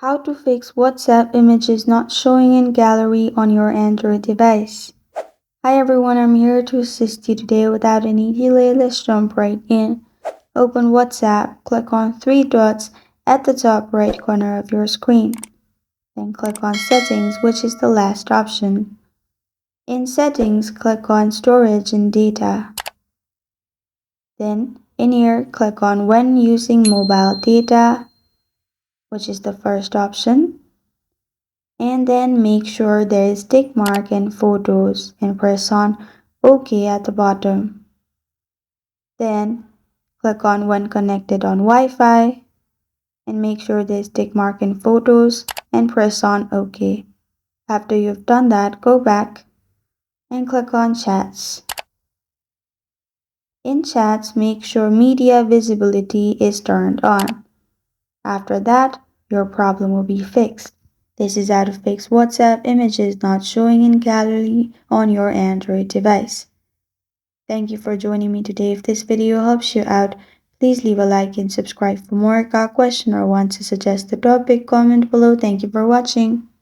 How to fix WhatsApp images not showing in gallery on your Android device. Hi everyone, I'm here to assist you today. Without any delay, let's jump right in. Open WhatsApp, click on three dots at the top right corner of your screen. Then click on Settings, which is the last option. In Settings, click on Storage and Data. Then in here, click on When using mobile data, which is the first option. And then make sure there is tick mark in photos and press on OK at the bottom. Then click on when connected on Wi-Fi and make sure there's tick mark in photos and press on OK. After you've done that, go back and click on chats. In chats, make sure media visibility is turned on. After that, your problem will be fixed. This is how to fix WhatsApp images not showing in gallery on your Android device. Thank you for joining me today. If this video helps you out, please leave a like and subscribe for more. Got a question or want to suggest a topic, comment below. Thank you for watching.